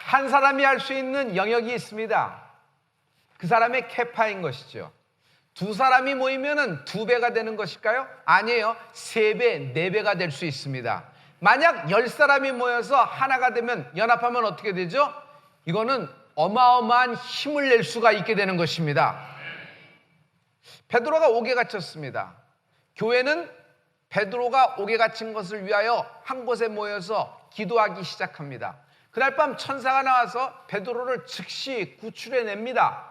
한 사람이 할 수 있는 영역이 있습니다. 그 사람의 캐파인 것이죠. 두 사람이 모이면 2배가 되는 것일까요? 아니에요. 3배, 4배가 될 수 있습니다. 만약 10사람이 모여서 하나가 되면, 연합하면 어떻게 되죠? 이거는 어마어마한 힘을 낼 수가 있게 되는 것입니다. 베드로가 옥에 갇혔습니다. 교회는 베드로가 옥에 갇힌 것을 위하여 한 곳에 모여서 기도하기 시작합니다. 그날 밤 천사가 나와서 베드로를 즉시 구출해냅니다.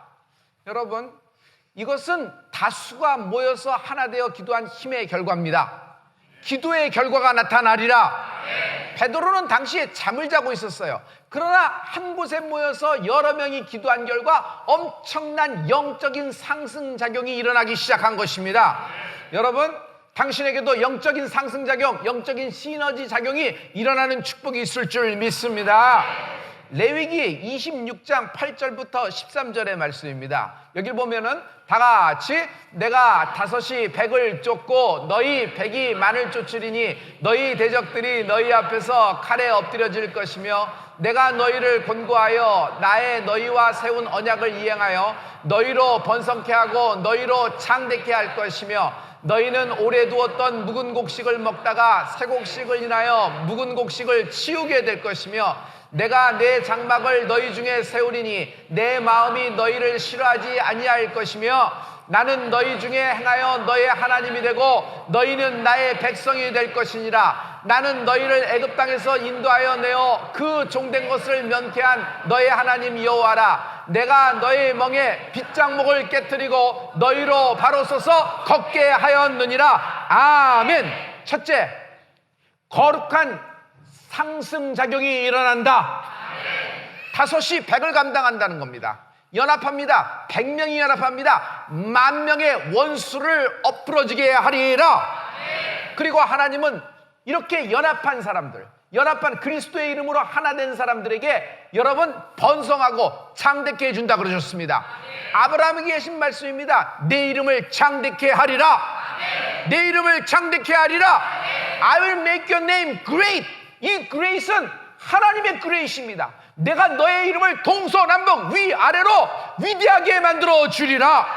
여러분, 이것은 다수가 모여서 하나 되어 기도한 힘의 결과입니다. 기도의 결과가 나타나리라. 베드로는 당시에 잠을 자고 있었어요. 그러나 한 곳에 모여서 여러 명이 기도한 결과 엄청난 영적인 상승작용이 일어나기 시작한 것입니다. 여러분, 당신에게도 영적인 상승작용, 영적인 시너지 작용이 일어나는 축복이 있을 줄 믿습니다. 레위기 26장 8절부터 13절의 말씀입니다. 여기 보면은 다 같이, 내가 5이 100을 쫓고 너희 100이 만을 쫓으리니 너희 대적들이 너희 앞에서 칼에 엎드려질 것이며, 내가 너희를 권고하여 나의 너희와 세운 언약을 이행하여 너희로 번성케 하고 너희로 창대케 할 것이며, 너희는 오래 두었던 묵은 곡식을 먹다가 새 곡식을 인하여 묵은 곡식을 치우게 될 것이며, 내가 내 장막을 너희 중에 세우리니 내 마음이 너희를 싫어하지 아니할 것이며, 나는 너희 중에 행하여 너의 하나님이 되고 너희는 나의 백성이 될 것이니라. 나는 너희를 애굽 땅에서 인도하여 내어 그 종된 것을 면케한 너의 하나님 여호와라. 내가 너의 멍에 빗장목을 깨뜨리고 너희로 바로 서서 걷게 하였느니라. 아멘. 첫째, 거룩한 상승작용이 일어난다. 5이 100을 감당한다는 겁니다. 연합합니다. 100명이 연합합니다. 10,000명의 원수를 엎부러지게 하리라. 그리고 하나님은 이렇게 연합한 사람들, 연합한 그리스도의 이름으로 하나 된 사람들에게 여러분 번성하고 창대케 해준다 그러셨습니다. 아브라함에게 하신 말씀입니다. 내 이름을 창대케 하리라. 내 이름을 창대케 하리라. I will make your name great. 이 grace는 하나님의 grace입니다. 내가 너의 이름을 동서남북 위아래로 위대하게 만들어 주리라.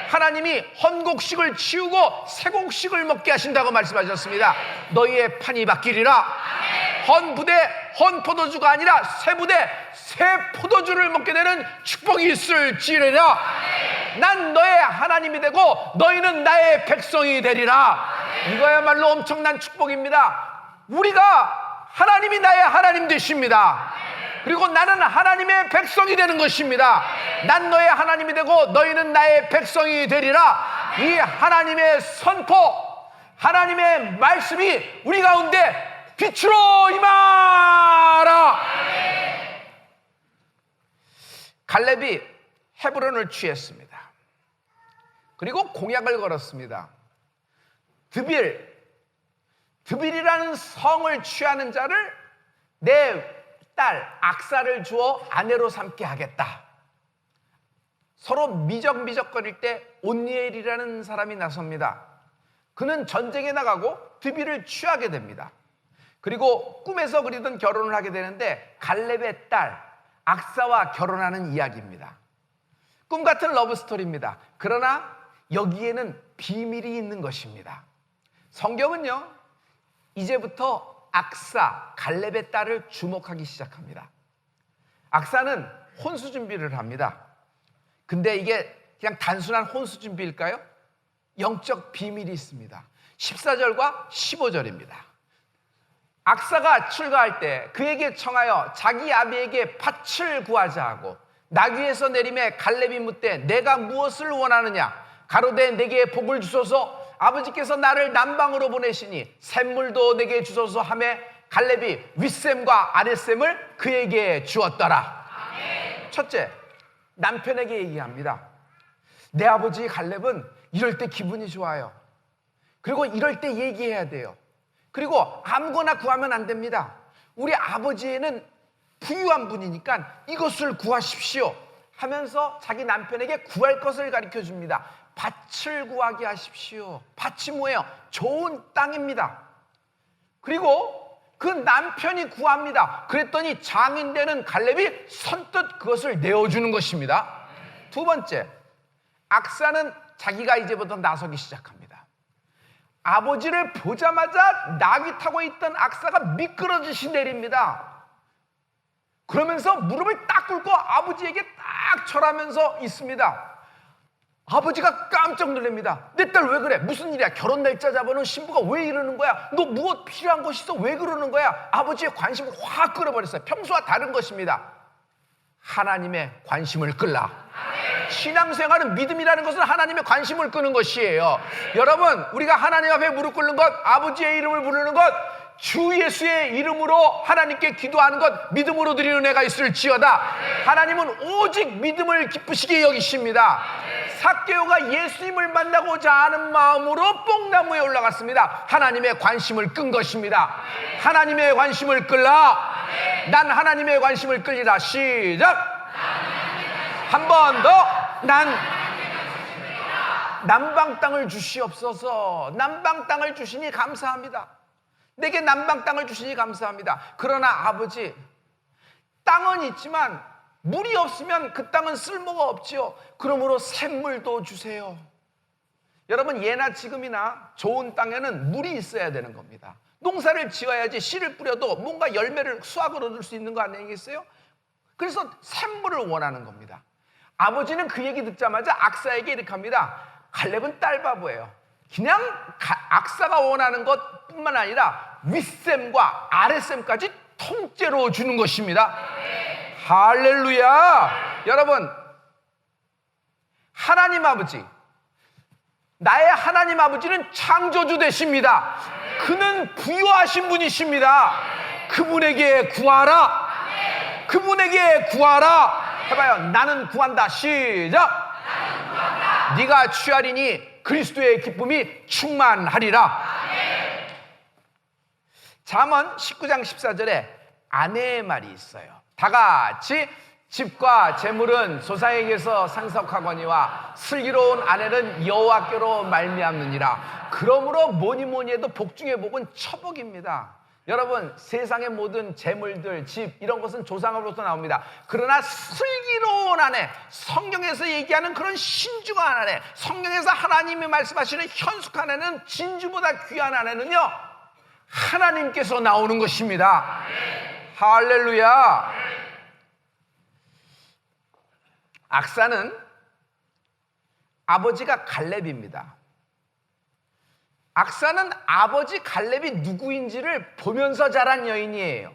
하나님이 헌곡식을 치우고 새곡식을 먹게 하신다고 말씀하셨습니다. 너희의 판이 바뀌리라. 헌부대 헌포도주가 아니라 새부대 새 포도주를 먹게 되는 축복이 있을지리라. 난 너의 하나님이 되고 너희는 나의 백성이 되리라. 이거야말로 엄청난 축복입니다. 우리가 하나님이 나의 하나님 되십니다. 그리고 나는 하나님의 백성이 되는 것입니다. 난 너의 하나님이 되고 너희는 나의 백성이 되리라. 이 하나님의 선포, 하나님의 말씀이 우리 가운데 빛으로 임하라. 갈렙이 헤브론을 취했습니다. 그리고 공약을 걸었습니다. 드빌이라는 성을 취하는 자를 내 딸 악사를 주어 아내로 삼게 하겠다. 서로 미적미적거릴 때 온니엘이라는 사람이 나섭니다. 그는 전쟁에 나가고 드빌을 취하게 됩니다. 그리고 꿈에서 그리던 결혼을 하게 되는데 갈렙의 딸 악사와 결혼하는 이야기입니다. 꿈 같은 러브스토리입니다. 그러나 여기에는 비밀이 있는 것입니다. 성경은요, 이제부터 악사, 갈렙의 딸을 주목하기 시작합니다. 악사는 혼수 준비를 합니다. 근데 이게 그냥 단순한 혼수 준비일까요? 영적 비밀이 있습니다. 14절과 15절입니다. 악사가 출가할 때 그에게 청하여 자기 아비에게 밭을 구하자 하고, 나귀에서 내림에 갈렙이 묻되 내가 무엇을 원하느냐? 가로되 내게 복을 주소서. 아버지께서 나를 남방으로 보내시니 샘물도 내게 주소서 하매 갈렙이 윗샘과 아랫샘을 그에게 주었더라. 첫째, 남편에게 얘기합니다. 내 아버지 갈렙은 이럴 때 기분이 좋아요. 그리고 이럴 때 얘기해야 돼요. 그리고 아무거나 구하면 안 됩니다. 우리 아버지는 부유한 분이니까 이것을 구하십시오 하면서 자기 남편에게 구할 것을 가르쳐 줍니다. 밭을 구하게 하십시오. 밭이 뭐예요? 좋은 땅입니다. 그리고 그 남편이 구합니다. 그랬더니 장인되는 갈렙이 선뜻 그것을 내어주는 것입니다. 두 번째, 악사는 자기가 이제부터 나서기 시작합니다. 아버지를 보자마자 나귀 타고 있던 악사가 미끄러지시 내립니다. 그러면서 무릎을 딱 꿇고 아버지에게 딱 절하면서 있습니다. 아버지가 깜짝 놀랍니다. 내 딸 왜 그래? 무슨 일이야? 결혼 날짜 잡아놓은 신부가 왜 이러는 거야? 너 무엇 필요한 것이 있어? 왜 그러는 거야? 아버지의 관심을 확 끌어버렸어요. 평소와 다른 것입니다. 하나님의 관심을 끌라. 신앙생활은 믿음이라는 것은 하나님의 관심을 끄는 것이에요. 여러분, 우리가 하나님 앞에 무릎 꿇는 것, 아버지의 이름을 부르는 것, 주 예수의 이름으로 하나님께 기도하는 것, 믿음으로 드리는 애가 있을지어다. 하나님은 오직 믿음을 기쁘시게 여기십니다. 삭개오가 예수님을 만나고자 하는 마음으로 뽕나무에 올라갔습니다. 하나님의 관심을 끈 것입니다. 하나님의 관심을 끌라. 난 하나님의 관심을 끌리라. 시작. 한 번 더. 난 남방 땅을 주시옵소서. 남방 땅을 주시니 감사합니다. 내게 남방 땅을 주시니 감사합니다. 그러나 아버지, 땅은 있지만 물이 없으면 그 땅은 쓸모가 없지요. 그러므로 샘물도 주세요. 여러분, 예나 지금이나 좋은 땅에는 물이 있어야 되는 겁니다. 농사를 지어야지 씨를 뿌려도 뭔가 열매를 수확을 얻을 수 있는 거 아니겠어요? 그래서 샘물을 원하는 겁니다. 아버지는 그 얘기 듣자마자 악사에게 이렇게 합니다. 갈렙은 딸바보예요. 그냥 악사가 원하는 것뿐만 아니라 윗셈과 아랫셈까지 통째로 주는 것입니다. 할렐루야. 여러분, 하나님 아버지, 나의 하나님 아버지는 창조주 되십니다. 그는 부유하신 분이십니다. 그분에게 구하라. 그분에게 구하라. 해봐요. 나는 구한다. 시작. 네가 취하리니 그리스도의 기쁨이 충만하리라. 잠언 19장 14절에 아내의 말이 있어요. 다 같이 집과 재물은 소사에게서 상속하거니와 슬기로운 아내는 여호와께로 말미암느니라. 그러므로 뭐니 해도 복 중에 복은 처복입니다. 여러분, 세상의 모든 재물들, 집 이런 것은 조상으로부터 나옵니다. 그러나 슬기로운 아내, 성경에서 얘기하는 그런 신중한 아내, 성경에서 하나님이 말씀하시는 현숙한 아내는 진주보다 귀한 아내는요, 하나님께서 나오는 것입니다. 할렐루야. 악사는 아버지가 갈렙입니다. 악사는 아버지 갈렙이 누구인지를 보면서 자란 여인이에요.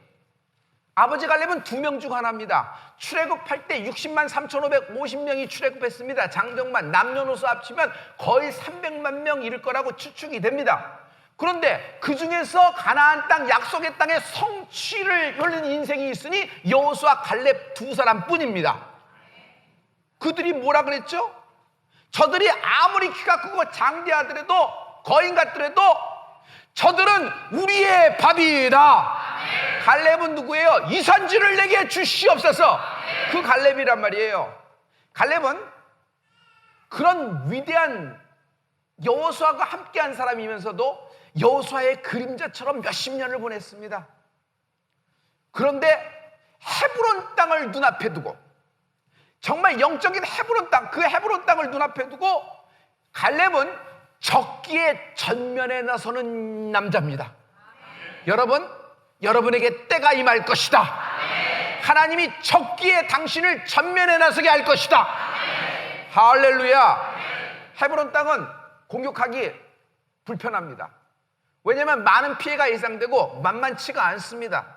아버지 갈렙은 2명 중 하나입니다. 출애굽할 때 60만 3,550명이 출애굽했습니다. 장정만 남녀노소 합치면 거의 300만 명 이를 거라고 추측이 됩니다. 그런데 그 중에서 가나안 땅, 약속의 땅에 성취를 열린 인생이 있으니 여호수아 갈렙 2사람 뿐입니다. 그들이 뭐라 그랬죠? 저들이 아무리 키가 크고 장대하더라도 거인 같더라도 저들은 우리의 밥이다. 갈렙은 누구예요? 이산지를 내게 주시옵소서. 그 갈렙이란 말이에요. 갈렙은 그런 위대한 여호수아가 함께한 사람이면서도 여호수아의 그림자처럼 몇십 년을 보냈습니다. 그런데 헤브론 땅을 눈앞에 두고, 정말 영적인 헤브론 땅, 그 헤브론 땅을 눈앞에 두고 갈렙은 적기의 전면에 나서는 남자입니다. 여러분, 여러분에게 때가 임할 것이다. 하나님이 적기에 당신을 전면에 나서게 할 것이다. 할렐루야. 헤브론 땅은 공격하기 불편합니다. 왜냐하면 많은 피해가 예상되고 만만치가 않습니다.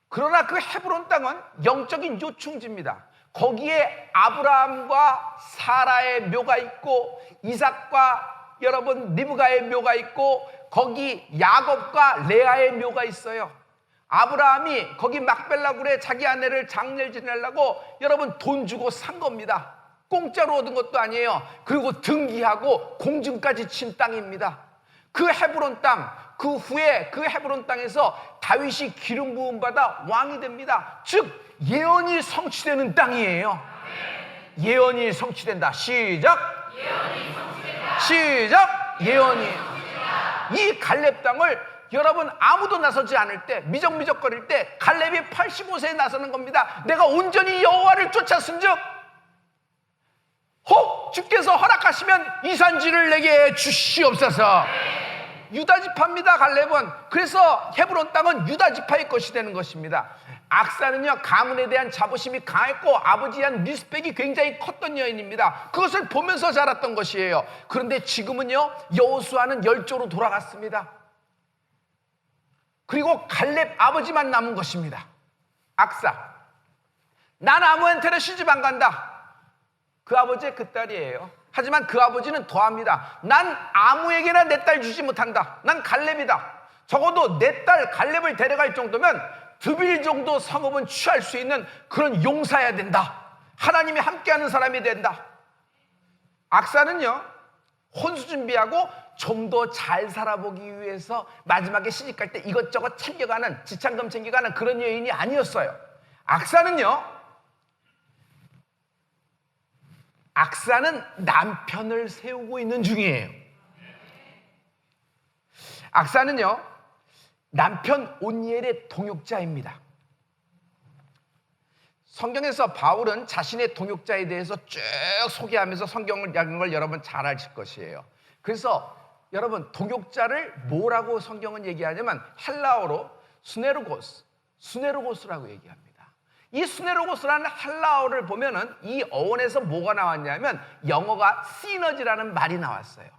그러나 그 헤브론 땅은 영적인 요충지입니다. 거기에 아브라함과 사라의 묘가 있고 이삭과 여러분 리브가의 묘가 있고 거기 야곱과 레아의 묘가 있어요. 아브라함이 거기 막벨라굴에 자기 아내를 장례를 지내려고 여러분 돈 주고 산 겁니다. 공짜로 얻은 것도 아니에요. 그리고 등기하고 공증까지 친 땅입니다. 그 헤브론 땅, 그 후에 그 헤브론 땅에서 다윗이 기름 부음 받아 왕이 됩니다. 즉 예언이 성취되는 땅이에요. 예언이 성취된다. 시작. 시작. 예언이. 이 갈렙 땅을 여러분 아무도 나서지 않을 때, 미적미적거릴 때 갈렙이 85세에 나서는 겁니다. 내가 온전히 여호와를 쫓았은즉 혹 주께서 허락하시면 이 산지를 내게 주시옵소서. 유다 지파입니다. 갈렙은. 그래서 헤브론 땅은 유다 지파의 것이 되는 것입니다. 악사는요, 가문에 대한 자부심이 강했고 아버지에 대한 리스펙이 굉장히 컸던 여인입니다. 그것을 보면서 자랐던 것이에요. 그런데 지금은요, 여호수아는 열조로 돌아갔습니다. 그리고 갈렙 아버지만 남은 것입니다. 악사. 난 아무한테나 시집 안 간다. 그 아버지의 그 딸이에요. 하지만 그 아버지는 더합니다. 난 아무에게나 내 딸 주지 못한다. 난 갈렙이다. 적어도 내 딸 갈렙을 데려갈 정도면 드빌 정도 성읍은 취할 수 있는 그런 용사여야 된다. 하나님이 함께하는 사람이 된다. 악사는요, 혼수 준비하고 좀 더 잘 살아보기 위해서 마지막에 시집갈 때 이것저것 챙겨가는, 지창금 챙겨가는 그런 여인이 아니었어요. 악사는 남편을 세우고 있는 중이에요. 악사는요, 남편 온니엘의 동역자입니다. 성경에서 바울은 자신의 동역자에 대해서 쭉 소개하면서 성경을 읽은 걸 여러분 잘 아실 것이에요. 그래서 여러분, 동역자를 뭐라고 성경은 얘기하냐면 헬라어로 수네로고스라고 얘기합니다. 이 수네로고스라는 헬라어를 보면은 이 어원에서 뭐가 나왔냐면 영어가 시너지라는 말이 나왔어요.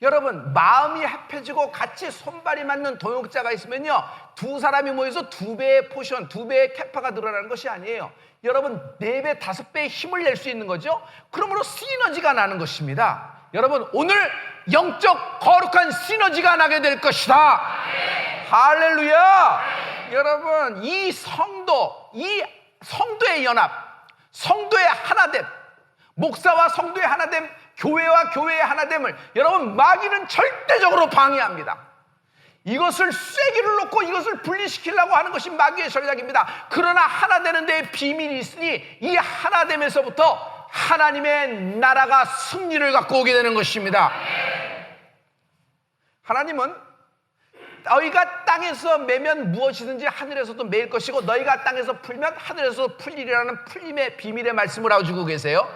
여러분, 마음이 합해지고 같이 손발이 맞는 동역자가 있으면요, 두 사람이 모여서 두 배의 포션, 두 배의 캐파가 늘어나는 것이 아니에요. 여러분, 4배, 5배의 힘을 낼 수 있는 거죠. 그러므로 시너지가 나는 것입니다. 여러분, 오늘 영적 거룩한 시너지가 나게 될 것이다. 할렐루야. 여러분, 이 성도의 연합, 성도의 하나됨, 목사와 성도의 하나됨, 교회와 교회의 하나됨을 여러분, 마귀는 절대적으로 방해합니다. 이것을 쐐기를 놓고 이것을 분리시키려고 하는 것이 마귀의 전략입니다. 그러나 하나 되는 데에 비밀이 있으니 이 하나됨에서부터 하나님의 나라가 승리를 갖고 오게 되는 것입니다. 하나님은 너희가 땅에서 매면 무엇이든지 하늘에서도 매일 것이고 너희가 땅에서 풀면 하늘에서 풀리리라는 풀림의 비밀의 말씀을 하고 계세요.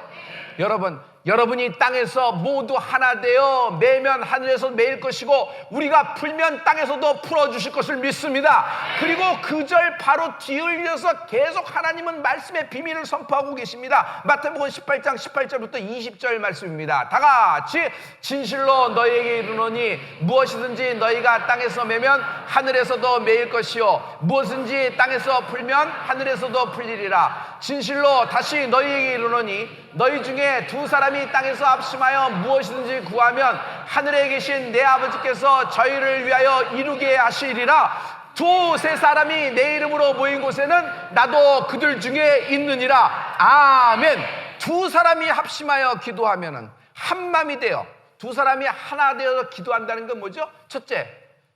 여러분이 땅에서 모두 하나 되어 매면 하늘에서 매일 것이고 우리가 풀면 땅에서도 풀어주실 것을 믿습니다. 그리고 그 절 바로 뒤를 이어서 계속 하나님은 말씀의 비밀을 선포하고 계십니다. 마태복음 18장 18절부터 20절 말씀입니다. 다 같이 진실로 너희에게 이르노니 무엇이든지 너희가 땅에서 매면 하늘에서도 매일 것이요 무엇인지 땅에서 풀면 하늘에서도 풀리리라. 진실로 다시 너희에게 이르노니 너희 중에 두 사람이 땅에서 합심하여 무엇이든지 구하면 하늘에 계신 내 아버지께서 저희를 위하여 이루게 하시리라. 두세 사람이 내 이름으로 모인 곳에는 나도 그들 중에 있느니라. 아멘. 두 사람이 합심하여 기도하면은 한 마음이 되어 두 사람이 하나 되어서 기도한다는 건 뭐죠? 첫째,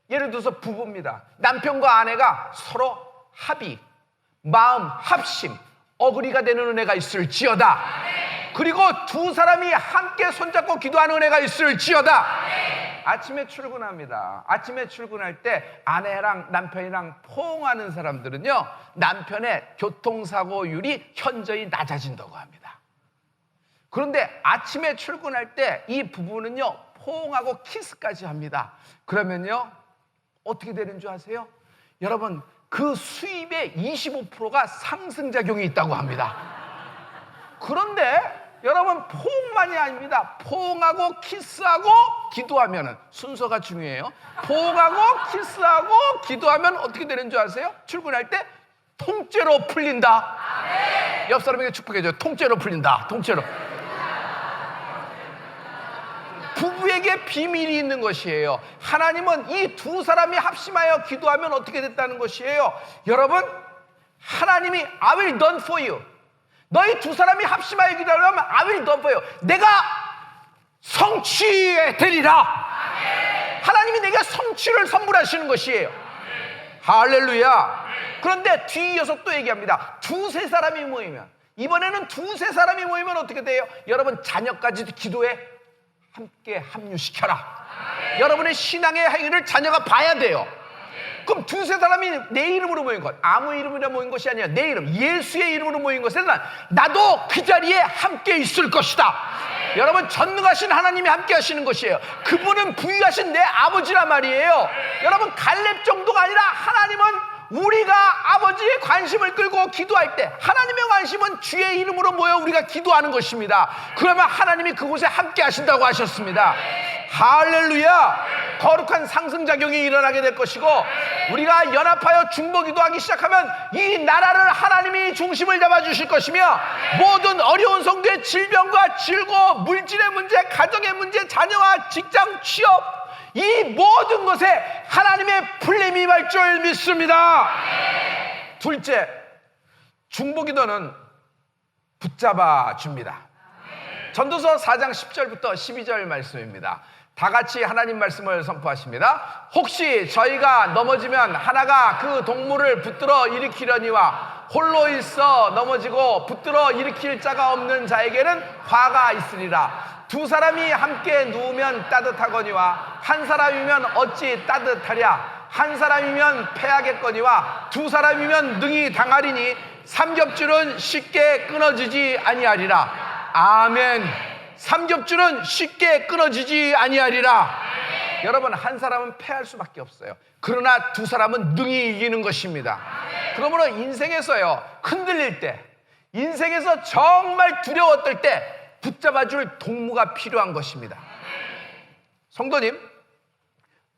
예를 들어서 부부입니다. 남편과 아내가 서로 합의, 마음 합심, 어그리가 되는 은혜가 있을지어다. 그리고 두 사람이 함께 손잡고 기도하는 은혜가 있을지어다. 아침에 출근합니다. 아침에 출근할 때 아내랑 남편이랑 포옹하는 사람들은요, 남편의 교통사고율이 현저히 낮아진다고 합니다. 그런데 아침에 출근할 때 이 부부는요, 포옹하고 키스까지 합니다. 그러면요, 어떻게 되는 줄 아세요? 여러분, 그 수입의 25%가 상승작용이 있다고 합니다. 그런데 여러분, 포옹만이 아닙니다. 포옹하고 키스하고 기도하면은 순서가 중요해요. 포옹하고 키스하고 기도하면 어떻게 되는 줄 아세요? 출근할 때 통째로 풀린다. 옆 사람에게 축복해줘요. 통째로 풀린다. 통째로. 부부에게 비밀이 있는 것이에요. 하나님은 이 두 사람이 합심하여 기도하면 어떻게 됐다는 것이에요. 여러분, 하나님이 I will done for you. 너희 두 사람이 합심하여 기도하면 I will done for you. 내가 성취해 되리라. 하나님이 내게 성취를 선물하시는 것이에요. 할렐루야. 그런데 뒤이어서 또 얘기합니다. 두세 사람이 모이면, 이번에는 두세 사람이 모이면 어떻게 돼요? 여러분, 자녀까지도 기도에 함께 합류시켜라. 여러분의 신앙의 행위를 자녀가 봐야 돼요. 그럼 두세 사람이 내 이름으로 모인 것, 아무 이름이라 모인 것이 아니라 내 이름, 예수의 이름으로 모인 것에는 나도 그 자리에 함께 있을 것이다. 여러분, 전능하신 하나님이 함께 하시는 것이에요. 그분은 부유하신 내 아버지란 말이에요. 여러분, 갈렙 정도가 아니라 하나님은 우리가 아버지의 관심을 끌고 기도할 때 하나님의 관심은 주의 이름으로 모여 우리가 기도하는 것입니다. 그러면 하나님이 그곳에 함께 하신다고 하셨습니다. 할렐루야. 거룩한 상승작용이 일어나게 될 것이고, 우리가 연합하여 중보기도하기 시작하면 이 나라를 하나님이 중심을 잡아주실 것이며, 모든 어려운 성도의 질병과 질고, 물질의 문제, 가정의 문제, 자녀와 직장, 취업, 이 모든 것에 하나님의 풀림이 임할 줄 믿습니다. 둘째, 중보기도는 붙잡아 줍니다. 전도서 4장 10절부터 12절 말씀입니다. 다 같이 하나님 말씀을 선포하십니다. 혹시 저희가 넘어지면 하나가 그 동물을 붙들어 일으키려니와 홀로 있어 넘어지고 붙들어 일으킬 자가 없는 자에게는 화가 있으리라. 두 사람이 함께 누우면 따뜻하거니와 한 사람이면 어찌 따뜻하랴. 한 사람이면 패하겠거니와 두 사람이면 능히 당하리니 삼겹줄은 쉽게 끊어지지 아니하리라. 아멘. 삼겹줄은 쉽게 끊어지지 아니하리라. 여러분, 한 사람은 패할 수밖에 없어요. 그러나 두 사람은 능히 이기는 것입니다. 그러므로 인생에서요, 흔들릴 때, 인생에서 정말 두려웠을 때 붙잡아줄 동무가 필요한 것입니다. 성도님,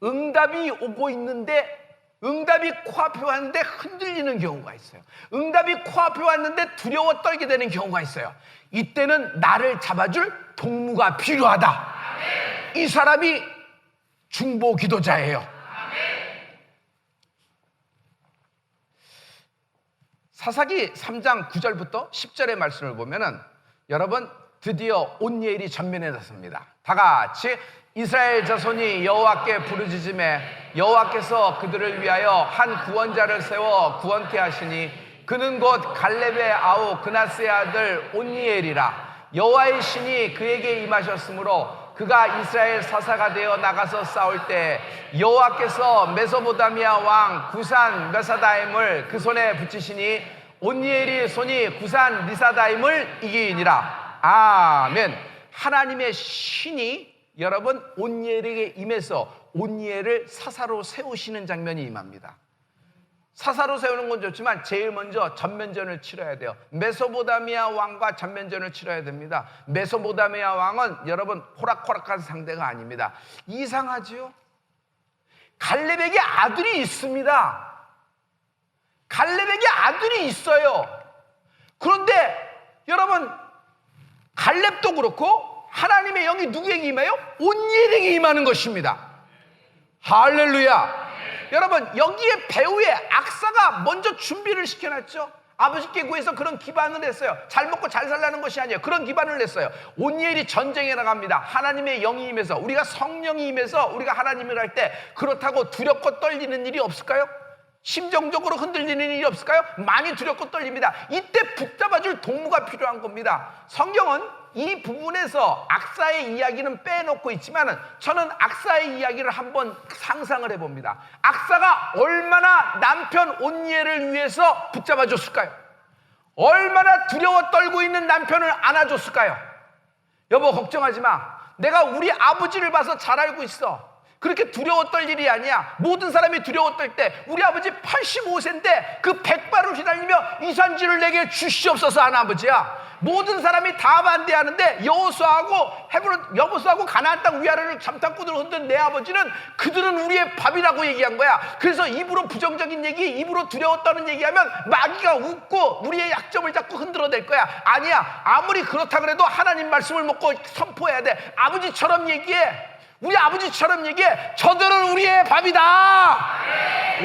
응답이 오고 있는데, 응답이 코앞에 왔는데 흔들리는 경우가 있어요. 응답이 코앞에 왔는데 두려워 떨게 되는 경우가 있어요. 이때는 나를 잡아줄 동무가 필요하다. 이 사람이 중보 기도자예요. 사사기 3장 9절부터 10절의 말씀을 보면은, 여러분, 드디어 온니엘이 전면에 나섭니다. 다 같이 이스라엘 자손이 여호와께 부르짖음에 여호와께서 그들을 위하여 한 구원자를 세워 구원케 하시니 그는 곧 갈렙의 아우 그나스의 아들 온니엘이라. 여호와의 신이 그에게 임하셨으므로 그가 이스라엘 사사가 되어 나가서 싸울 때 여호와께서 메소포타미아 왕 구산 메사다임을 그 손에 붙이시니 온니엘이 손이 구산 리사다임을 이기니라. 아멘. 하나님의 신이 여러분 온니엘에게 임해서 온니엘을 사사로 세우시는 장면이 임합니다. 사사로 세우는 건 좋지만 제일 먼저 전면전을 치러야 돼요. 메소포타미아 왕과 전면전을 치러야 됩니다. 메소포타미아 왕은 여러분 호락호락한 상대가 아닙니다. 이상하지요? 갈렙에게 아들이 있습니다. 갈렙에게 아들이 있어요. 그런데 여러분, 갈렙도 그렇고 하나님의 영이 누구에게 임해요? 온니엘에게 임하는 것입니다. 할렐루야. 여러분, 여기에 배후에 악사가 먼저 준비를 시켜놨죠. 아버지께 구해서 그런 기반을 했어요. 잘 먹고 잘 살라는 것이 아니에요. 그런 기반을 했어요. 온니엘이 전쟁에 나갑니다. 하나님의 영이 임해서, 우리가 성령이 임해서 우리가 하나님을 할 때 그렇다고 두렵고 떨리는 일이 없을까요? 심정적으로 흔들리는 일이 없을까요? 많이 두렵고 떨립니다. 이때 붙잡아줄 동무가 필요한 겁니다. 성경은 이 부분에서 악사의 이야기는 빼놓고 있지만 저는 악사의 이야기를 한번 상상을 해봅니다. 악사가 얼마나 남편 온니엘을 위해서 붙잡아줬을까요? 얼마나 두려워 떨고 있는 남편을 안아줬을까요? 여보, 걱정하지 마. 내가 우리 아버지를 봐서 잘 알고 있어. 그렇게 두려워 떨 일이 아니야. 모든 사람이 두려워 떨 때 우리 아버지 85세인데 그 백발을 휘날리며 이산지를 내게 주시옵소서 하는 아버지야. 모든 사람이 다 반대하는데 여호수아하고 헤브론, 여호수아하고 가나안 땅 위아래를 잠탄꾼으로 흔든 내 아버지는 그들은 우리의 밥이라고 얘기한 거야. 그래서 입으로 부정적인 얘기, 입으로 두려워 떠는 얘기하면 마귀가 웃고 우리의 약점을 자꾸 흔들어댈 거야. 아니야. 아무리 그렇다 그래도 하나님 말씀을 먹고 선포해야 돼. 아버지처럼 얘기해. 우리 아버지처럼 얘기해. 저들은 우리의 밥이다.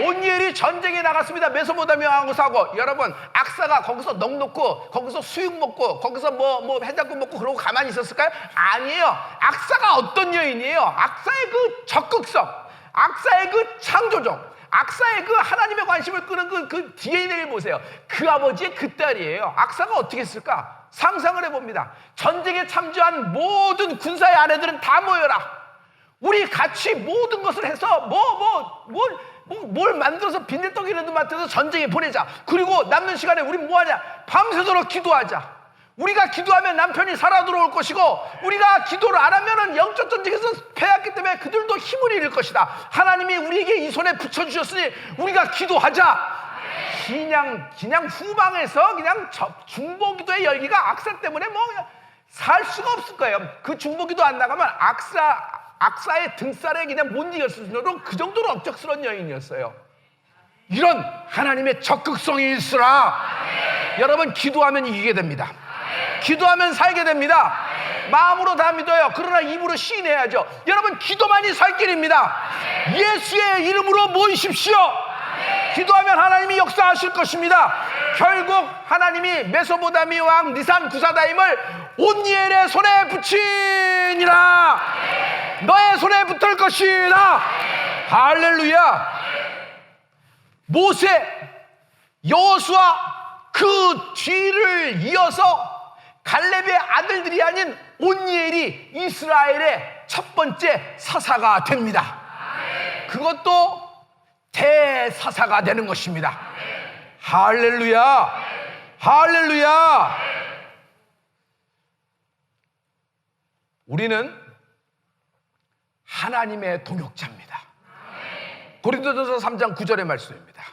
온니엘이 전쟁에 나갔습니다. 메소포타미아 왕하고. 여러분, 악사가 거기서 넋 놓고 거기서 수육 먹고 거기서 뭐 해장국 먹고 그러고 가만히 있었을까요? 아니에요. 악사가 어떤 여인이에요? 악사의 그 적극성, 악사의 그 창조적, 악사의 그 하나님의 관심을 끄는 그 DNA를 보세요. 그 아버지의 그 딸이에요. 악사가 어떻게 했을까? 상상을 해봅니다. 전쟁에 참조한 모든 군사의 아내들은 다 모여라. 우리 같이 모든 것을 해서 뭘 만들어서 빈대떡이라도 만들어서 전쟁에 보내자. 그리고 남는 시간에 우리 뭐하냐? 밤새도록 기도하자. 우리가 기도하면 남편이 살아 들어올 것이고, 우리가 기도를 안 하면은 영적 전쟁에서 패했기 때문에 그들도 힘을 잃을 것이다. 하나님이 우리에게 이 손에 붙여주셨으니 우리가 기도하자. 그냥 후방에서 그냥 중보기도의 열기가 악사 때문에 뭐 살 수가 없을 거예요. 그 중보기도 안 나가면 악사의 등살에 그냥 못 이겼을 정도로 그 정도로 억척스러운 여인이었어요. 이런 하나님의 적극성이 있으라. 여러분, 기도하면 이기게 됩니다. 기도하면 살게 됩니다. 마음으로 다 믿어요. 그러나 입으로 시인해야죠. 여러분, 기도만이 살 길입니다. 예수의 이름으로 모이십시오. 기도하면 하나님이 역사하실 것입니다. 결국 하나님이 메소보다미 왕 니산 구사다임을 온니엘의 손에 붙이니라. 너의 손에 붙을 것이다. 할렐루야. 모세, 여호수아 그 뒤를 이어서 갈렙의 아들들이 아닌 온니엘이 이스라엘의 첫 번째 사사가 됩니다. 그것도 대사사가 되는 것입니다. 할렐루야. 할렐루야. 우리는 하나님의 동역자입니다. 고린도전서 3장 9절의 말씀입니다.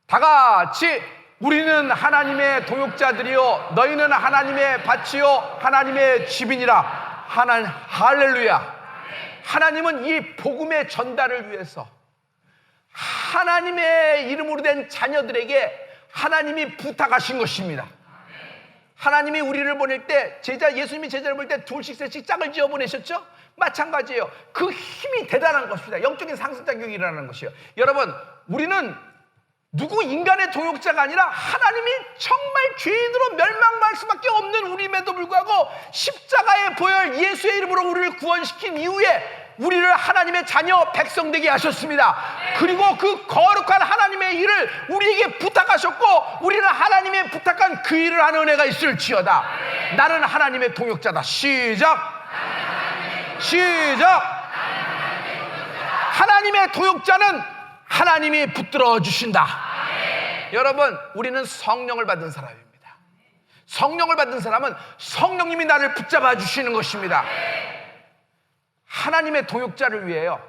다 같이 우리는 하나님의 동역자들이요 너희는 하나님의 밭이요 하나님의 집이니라. 할렐루야. 하나님은 이 복음의 전달을 위해서 하나님의 이름으로 된 자녀들에게 하나님이 부탁하신 것입니다. 하나님이 우리를 보낼 때 예수님이 제자를 보낼 때 둘씩 셋씩 짝을 지어 보내셨죠? 마찬가지예요. 그 힘이 대단한 것입니다. 영적인 상승작용이 일어나는 것이에요. 여러분, 우리는 누구 인간의 동역자가 아니라 하나님이 정말 죄인으로 멸망할 수밖에 없는 우리임에도 불구하고 십자가의 보혈 예수의 이름으로 우리를 구원시킨 이후에 우리를 하나님의 자녀 백성 되게 하셨습니다. 그리고 그 거룩한 하나님의 일을 우리에게 부탁하셨고 우리는 하나님의 부탁한 그 일을 하는 은혜가 있을지어다. 나는 하나님의 동역자다. 시작. 하나님의 동역자는 하나님이 붙들어 주신다. 여러분, 우리는 성령을 받은 사람입니다. 성령을 받은 사람은 성령님이 나를 붙잡아 주시는 것입니다. 하나님의 동역자를 위해요.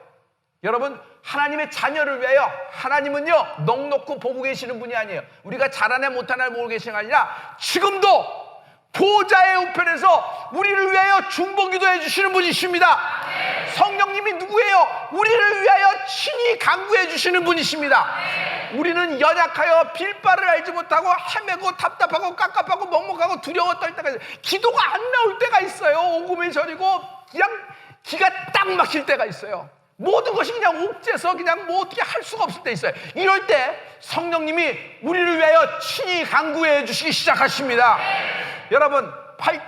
여러분, 하나님의 자녀를 위하여 하나님은요 넉넉히 보고 계시는 분이 아니에요. 우리가 잘하나 못하나 보고 계시는 게 아니라 지금도 보좌의 우편에서 우리를 위하여 중보기도해 주시는 분이십니다. 성령님이 누구예요? 우리를 위하여 친히 간구해 주시는 분이십니다. 우리는 연약하여 빌바를 알지 못하고 헤매고 답답하고 깝깝하고 먹먹하고 두려워 떨 때가 있어요. 기도가 안 나올 때가 있어요. 오금을 저리고 그냥 기가 딱 막힐 때가 있어요. 모든 것이 그냥 옥죄서 그냥 뭐 어떻게 할 수가 없을 때 있어요. 이럴 때 성령님이 우리를 위하여 친히 간구해 주시기 시작하십니다. 여러분,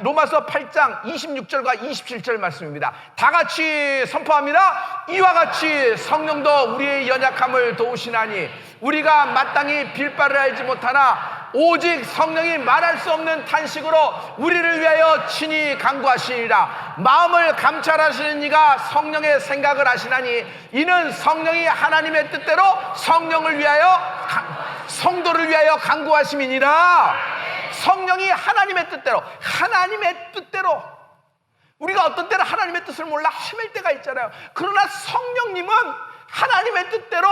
로마서 8장 26절과 27절 말씀입니다. 다 같이 선포합니다. 이와 같이 성령도 우리의 연약함을 도우시나니 우리가 마땅히 빌바를 알지 못하나 오직 성령이 말할 수 없는 탄식으로 우리를 위하여 친히 간구하시니라. 마음을 감찰하시는 이가 성령의 생각을 하시나니 이는 성령이 하나님의 뜻대로 성령을 위하여 성도를 위하여 간구하심이니라. 성령이 하나님의 뜻대로 우리가 어떤 때는 하나님의 뜻을 몰라 헤맬 때가 있잖아요. 그러나 성령님은 하나님의 뜻대로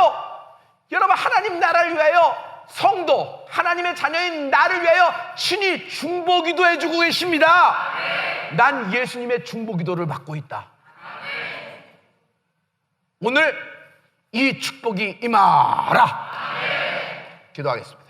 여러분 하나님 나라를 위하여 성도 하나님의 자녀인 나를 위하여 친히 중보기도 해주고 계십니다. 난 예수님의 중보기도를 받고 있다. 오늘 이 축복이 임하라. 기도하겠습니다.